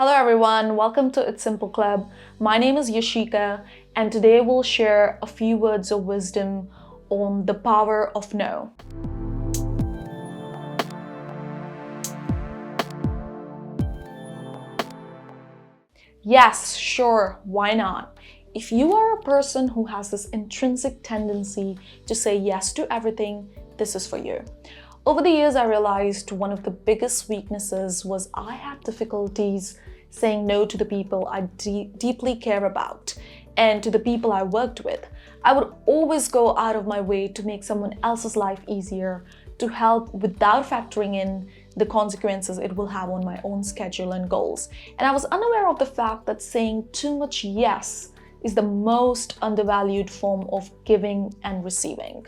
Hello everyone, welcome to It's Simple Club. My name is Yashika and today we'll share a few words of wisdom on the power of no. Yes, sure, why not? If you are a person who has this intrinsic tendency to say yes to everything, this is for you. Over the years, I realized one of the biggest weaknesses was I had difficulties saying no to the people I deeply care about and to the people I worked with. I would always go out of my way to make someone else's life easier, to help without factoring in the consequences it will have on my own schedule and goals. And I was unaware of the fact that saying too much yes is the most undervalued form of giving and receiving.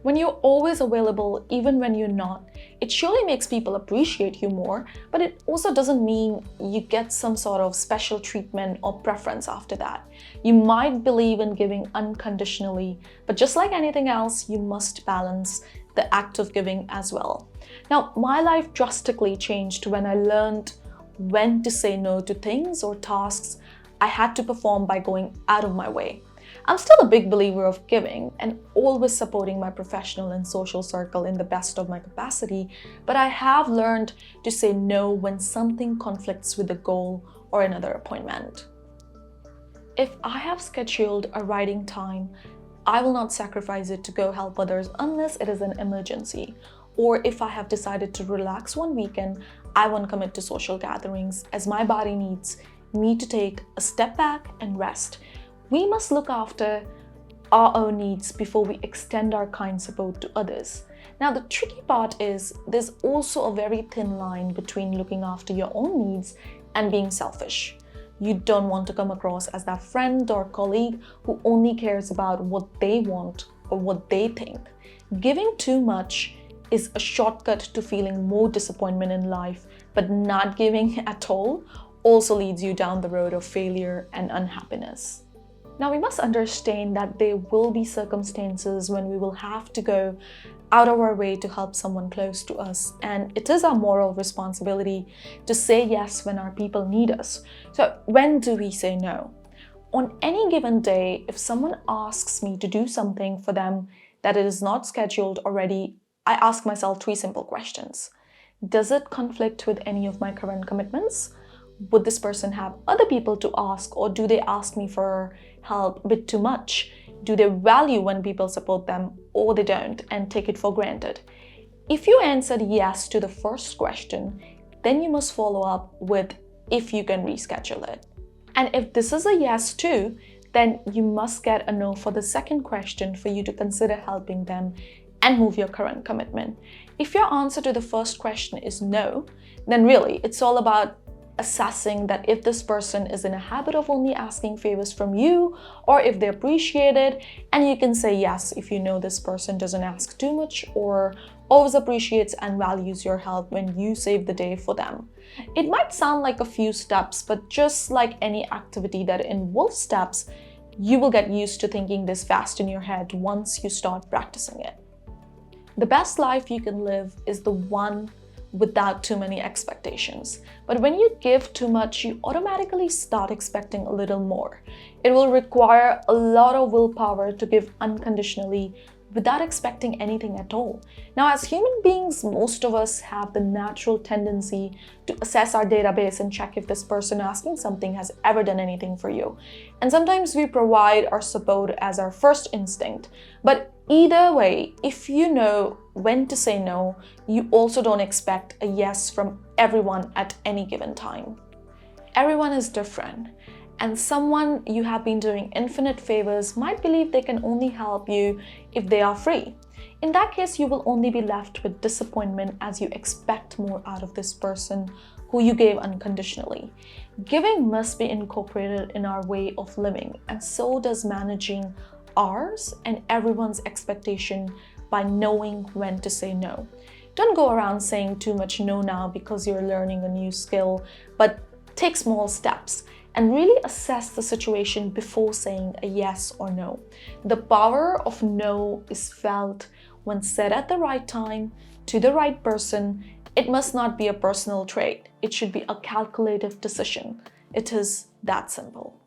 When you're always available, even when you're not, it surely makes people appreciate you more, but it also doesn't mean you get some sort of special treatment or preference after that. You might believe in giving unconditionally, but just like anything else, you must balance the act of giving as well. Now, my life drastically changed when I learned when to say no to things or tasks I had to perform by going out of my way. I'm still a big believer of giving and always supporting my professional and social circle in the best of my capacity, but I have learned to say no when something conflicts with a goal or another appointment. If I have scheduled a writing time, I will not sacrifice it to go help others unless it is an emergency. Or if I have decided to relax one weekend, I won't commit to social gatherings as my body needs me to take a step back and rest. We must look after our own needs before we extend our kind support to others. Now, the tricky part is there's also a very thin line between looking after your own needs and being selfish. You don't want to come across as that friend or colleague who only cares about what they want or what they think. Giving too much is a shortcut to feeling more disappointment in life, but not giving at all also leads you down the road of failure and unhappiness. Now, we must understand that there will be circumstances when we will have to go out of our way to help someone close to us, and it is our moral responsibility to say yes when our people need us. So, when do we say no? On any given day, if someone asks me to do something for them that it is not scheduled already, I ask myself three simple questions. Does it conflict with any of my current commitments? Would this person have other people to ask, or do they ask me for help a bit too much? Do they value when people support them, or they don't and take it for granted? If you answered yes to the first question, then you must follow up with if you can reschedule it. And if this is a yes too, then you must get a no for the second question for you to consider helping them and move your current commitment. If your answer to the first question is no, then really it's all about assessing that if this person is in a habit of only asking favors from you or if they appreciate it, and you can say yes if you know this person doesn't ask too much or always appreciates and values your help when you save the day for them. It might sound like a few steps, but just like any activity that involves steps, you will get used to thinking this fast in your head once you start practicing it. The best life you can live is the one without too many expectations. But when you give too much, you automatically start expecting a little more. It will require a lot of willpower to give unconditionally without expecting anything at all. Now, as human beings, most of us have the natural tendency to assess our database and check if this person asking something has ever done anything for you. And sometimes we provide our support as our first instinct. But either way, if you know when to say no, you also don't expect a yes from everyone at any given time. Everyone is different, and someone you have been doing infinite favors might believe they can only help you if they are free. In that case, you will only be left with disappointment as you expect more out of this person who you gave unconditionally. Giving must be incorporated in our way of living, and so does managing ours and everyone's expectation by knowing when to say no. Don't go around saying too much no now because you're learning a new skill, but take small steps and really assess the situation before saying a yes or no. The power of no is felt when said at the right time, to the right person, It must not be a personal trait. It should be a calculative decision. It is that simple.